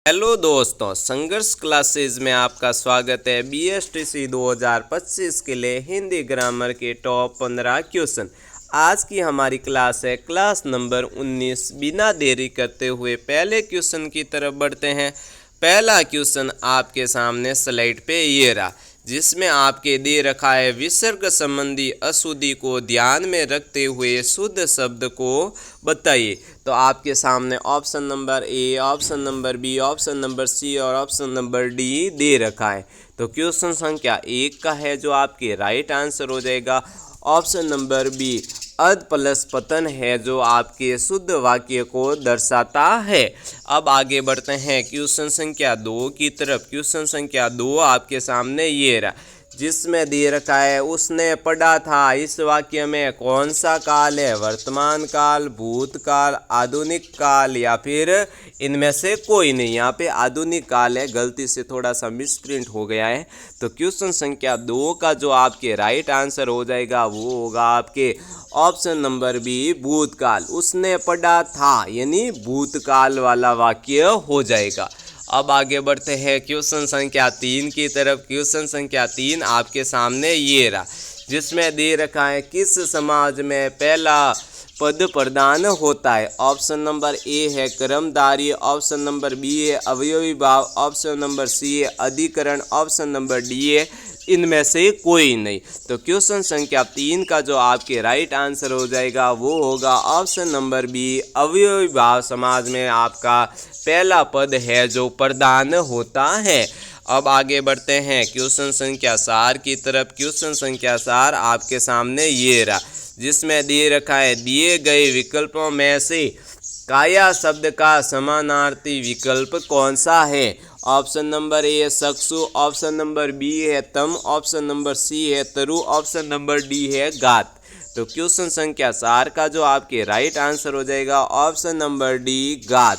Hello दोस्तों, संघर्ष classes में आपका स्वागत है। बीएसटीसी 2025 के लिए हिंदी ग्रामर के टॉप 15 क्वेश्चन। आज की हमारी क्लास है क्लास नंबर 19। बिना देरी करते हुए पहले क्वेश्चन की तरफ बढ़ते हैं। पहला क्वेश्चन आपके सामने स्लाइड पे ये रहा, जिसमें आपके दे रखा है विसर्ग संबंधी अशुद्धि को ध्यान में रखते हुए शुद्ध शब्द को बताइए। तो आपके सामने option number A, option number B, option number C और ऑप्शन नंबर डी दे रखा है। तो क्वेश्चन संख्या 1 का है जो आपके राइट आंसर हो जाएगा ऑप्शन नंबर बी, अध प्लस पतन है जो आपके शुद्ध वाक्य को दर्शाता है। अब आगे बढ़ते हैं क्वेश्चन संख्या 2 की तरफ। क्वेश्चन संख्या 2 आपके सामने ये रहा, जिसमें दे रखा है उसने पढ़ा था। इस वाक्य में कौन सा काल है? वर्तमान काल, भूतकाल, आधुनिक काल या फिर इनमें से कोई नहीं। यहाँ पे आधुनिक काल है, गलती से थोड़ा सा मिसप्रिंट हो गया है। तो क्वेश्चन संख्या 2 का जो आपके राइट आंसर हो जाएगा वो होगा आपके ऑप्शन नंबर बी, भूतकाल। उसने पढ़ा था यानी भूतकाल वाला वाक्य हो जाएगा। अब आगे बढ़ते हैं क्वेश्चन संख्या 3 की तरफ। क्वेश्चन संख्या 3 आपके सामने ये रहा, जिसमें दे रखा है किस समाज में पहला पद प्रदान होता है? ऑप्शन नंबर ए है कर्मधारी, ऑप्शन नंबर बी है अवयवी भाव, ऑप्शन नंबर सी है अधिकरण, ऑप्शन नंबर डी है इनमें से कोई नहीं। तो क्वेश्चन संख्या 3 का जो आपके राइट आंसर हो जाएगा वो होगा ऑप्शन नंबर बी, अवयवी भाव समाज में आपका पहला पद है जो प्रदान होता है। अब आगे बढ़ते हैं क्वेश्चन संख्या 4 की तरफ। क्वेश्चन संख्या 4 आपके सामने ये रहा, जिसमें दे रखा है दिए गए विकल्पों में से काया शब्द का समानार्थी विकल्प कौन सा है? ऑप्शन नंबर ए है सक्सु, ऑप्शन नंबर बी है तम, ऑप्शन नंबर सी है तरु, ऑप्शन नंबर डी है गात। तो क्वेश्चन संख्या 4 का जो आपके राइट आंसर हो जाएगा ऑप्शन नंबर डी, गात।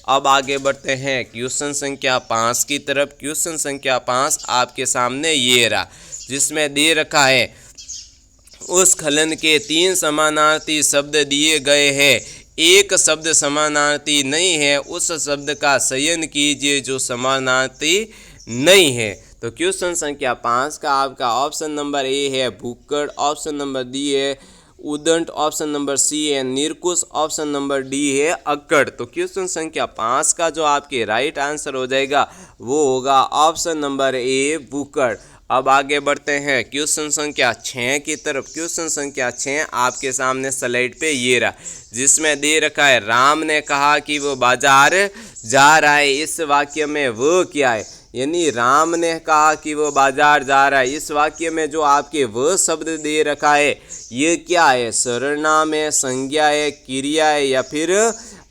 अब आगे बढ़ते हैं क्वेश्चन संख्या 5 की तरफ। क्वेश्चन संख्या 5 आपके सामने ये रहा, जिसमें दे रखा है उस खलन के 3 समानार्थी शब्द दिए गए हैं, एक शब्द समानार्थी नहीं है, उस शब्द का चयन कीजिए जो समानार्थी नहीं है। तो क्वेश्चन संख्या 5 का आपका ऑप्शन नंबर ए है भूक्कड़, ऑप्शन नंबर डी है उदंड, ऑप्शन नंबर सी है निरकुश, ऑप्शन नंबर डी है अक्कड़। तो क्वेश्चन संख्या 5 का जो आपके राइट आंसर हो जाएगा वो होगा ऑप्शन नंबर ए, भूक्कड़। अब आगे बढ़ते हैं क्वेश्चन संख्या 6 की तरफ। क्वेश्चन संख्या 6 आपके सामने स्लाइड पे ये रहा, जिसमें दे रखा है राम ने कहा कि वो बाजार जा रहा है। इस वाक्य में वो क्या है? यानी राम ने कहा कि वो बाजार जा रहा है। इस वाक्य में जो आपके वो शब्द दे रखा है ये क्या है? सर्वनाम है, संज्ञा है, क्रिया है या फिर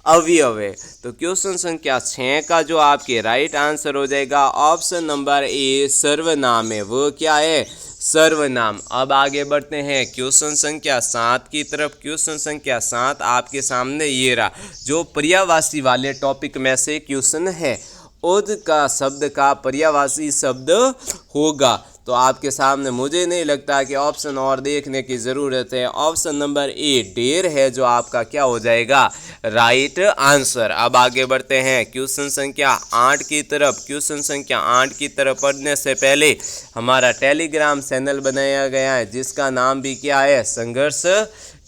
अवयव है? तो क्वेश्चन संख्या 6 का जो आपके राइट आंसर हो जाएगा ऑप्शन नंबर ए, सर्वनाम है। वो क्या है? सर्वनाम। अब आगे बढ़ते हैं क्वेश्चन संख्या 7 की तरफ। क्वेश्चन संख्या 7 आपके सामने ये रहा, जो पर्यायवाची वाले टॉपिक में से क्वेश्चन है। उद का शब्द का पर्यायवाची शब्द होगा। तो आपके सामने मुझे नहीं लगता कि ऑप्शन और देखने की ज़रूरत है। ऑप्शन नंबर ए, डेर है जो आपका क्या हो जाएगा? Right answer. अब आगे बढ़ते हैं क्वेश्चन संख्या 8 की तरफ। क्वेश्चन संख्या 8 की तरफ पढ़ने से पहले हमारा टेलीग्राम चैनल बनाया गया है, जिसका नाम भी क्या है? संघर्ष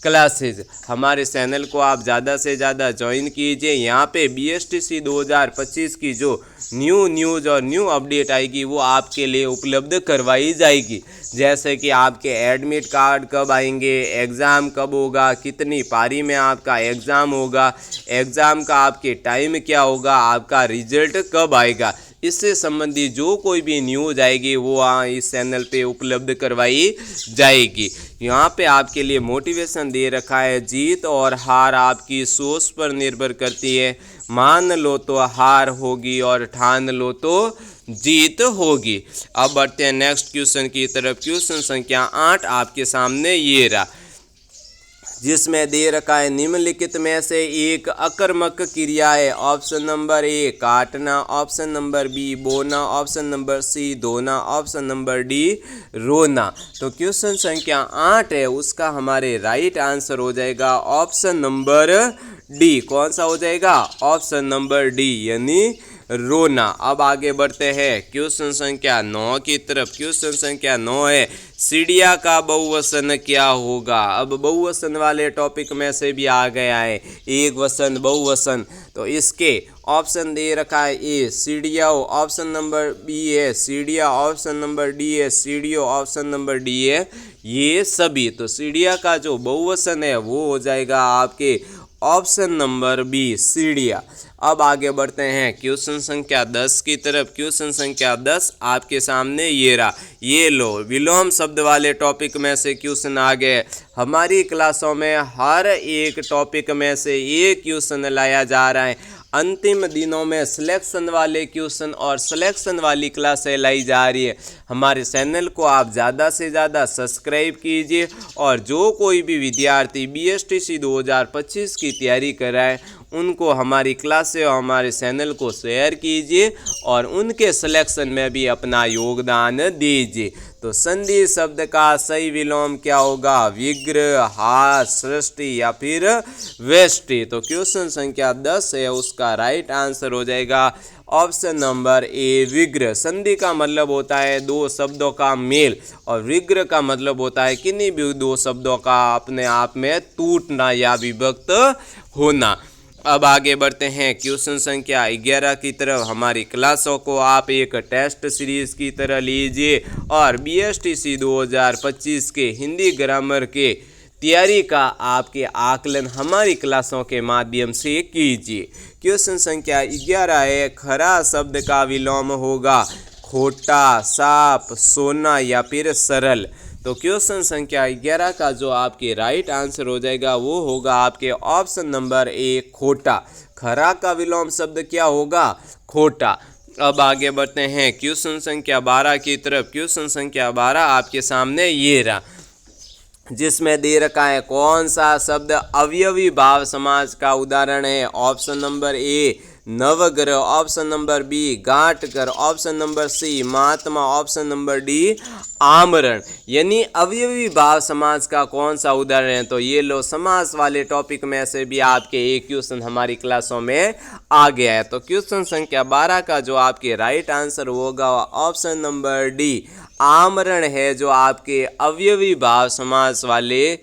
क्लासेज। हमारे चैनल को आप ज़्यादा से ज़्यादा ज्वाइन कीजिए। यहाँ पे बीएसटीसी 2025 की जो न्यू न्यूज़ और न्यू अपडेट आएगी वो आपके लिए उपलब्ध करवाई जाएगी। जैसे कि आपके एडमिट कार्ड कब आएंगे, एग्ज़ाम कब होगा, कितनी पारी में आपका एग्ज़ाम होगा, एग्ज़ाम का आपके टाइम क्या होगा, आपका रिजल्ट कब आएगा, इससे संबंधी जो कोई भी न्यूज़ आएगी वो इस चैनल पे उपलब्ध करवाई जाएगी। यहाँ पे आपके लिए मोटिवेशन दे रखा है, जीत और हार आपकी सोच पर निर्भर करती है। मान लो तो हार होगी और ठान लो तो जीत होगी। अब बढ़ते हैं नेक्स्ट क्वेश्चन की तरफ। क्वेश्चन संख्या 8 आपके सामने ये रहा, जिसमें दे रखा है निम्नलिखित में से एक अकर्मक क्रिया है। ऑप्शन नंबर ए, काटना, ऑप्शन नंबर बी, बोना, ऑप्शन नंबर सी, धोना, ऑप्शन नंबर डी, रोना। तो क्वेश्चन संख्या 8 है, उसका हमारे राइट आंसर हो जाएगा ऑप्शन नंबर डी। कौन सा हो जाएगा? ऑप्शन नंबर डी, यानी रोना। अब आगे बढ़ते हैं क्वेश्चन संख्या 9 की तरफ। क्वेश्चन संख्या 9 है चिड़िया का बहुवचन क्या होगा। अब बहुवचन वाले टॉपिक में से भी आ गया है एक वचन बहुवचन, तो इसके ऑप्शन दे रखा है ए चिड़िया, ऑप्शन नंबर बी है चिड़िया, ऑप्शन नंबर डी है चिड़ियों, ऑप्शन नंबर डी है ये सभी। तो चिड़िया का जो बहुवचन है वो हो जाएगा आपके ऑप्शन नंबर बी चिड़िया। अब आगे बढ़ते हैं क्वेश्चन संख्या 10 की तरफ। क्वेश्चन संख्या 10 आपके सामने ये रहा, ये लो विलोम शब्द वाले टॉपिक में से क्वेश्चन आ गए। हमारी क्लासों में हर एक टॉपिक में से एक क्वेश्चन लाया जा रहा है। अंतिम दिनों में सिलेक्शन वाले क्वेश्चन और सिलेक्शन वाली क्लासें लाई जा रही है। हमारे चैनल को आप ज़्यादा से ज़्यादा सब्सक्राइब कीजिए और जो कोई भी विद्यार्थी BSTC 2025 की तैयारी कर रहा है उनको हमारी क्लासें और हमारे चैनल को शेयर कीजिए और उनके सिलेक्शन में भी अपना योगदान दीजिए। तो संधि शब्द का सही विलोम क्या होगा, विग्रह, हास, सृष्टि या फिर वेष्टि। तो क्वेश्चन संख्या 10 है उसका राइट आंसर हो जाएगा ऑप्शन नंबर ए विग्रह। संधि का मतलब होता है दो शब्दों का मेल और विग्रह का मतलब होता है किन्हीं भी दो शब्दों का अपने आप में टूटना या विभक्त होना। अब आगे बढ़ते हैं क्वेश्चन संख्या 11 की तरफ। हमारी क्लासों को आप एक टेस्ट सीरीज की तरह लीजिए और BSTC 2025 के हिंदी ग्रामर के तैयारी का आपके आकलन हमारी क्लासों के माध्यम से कीजिए। क्वेश्चन संख्या 11 है खरा शब्द का विलोम होगा खोटा, साफ, सोना या फिर सरल। तो क्वेश्चन संख्या 11 का जो आपके राइट आंसर हो जाएगा वो होगा आपके ऑप्शन नंबर ए खोटा। खरा का विलोम शब्द क्या होगा, खोटा। अब आगे बढ़ते हैं क्वेश्चन संख्या 12 की तरफ। क्वेश्चन संख्या 12 आपके सामने ये रहा, जिसमें दे रखा है कौन सा शब्द अवयवी भाव समाज का उदाहरण है। ऑप्शन नंबर ए नवग्रह, ऑप्शन नंबर बी गांठकर, ऑप्शन नंबर सी महात्मा, ऑप्शन नंबर डी आमरण। यानी अवयवी भाव समाज का कौन सा उदाहरण है। तो ये लो समास वाले टॉपिक में से भी आपके एक क्वेश्चन हमारी क्लासों में आ गया है। तो क्वेश्चन संख्या 12 का जो आपके राइट आंसर होगा ऑप्शन नंबर डी आमरण है, जो आपके अवयवी भाव समास वाले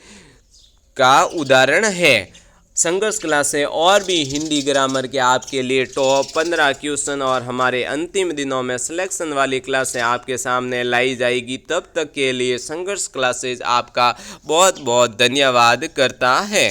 का उदाहरण है। संघर्ष क्लासें और भी हिंदी ग्रामर के आपके लिए टॉप 15 क्वेश्चन और हमारे अंतिम दिनों में सिलेक्शन वाली क्लासें आपके सामने लाई जाएगी। तब तक के लिए संघर्ष क्लासेज आपका बहुत बहुत धन्यवाद करता है।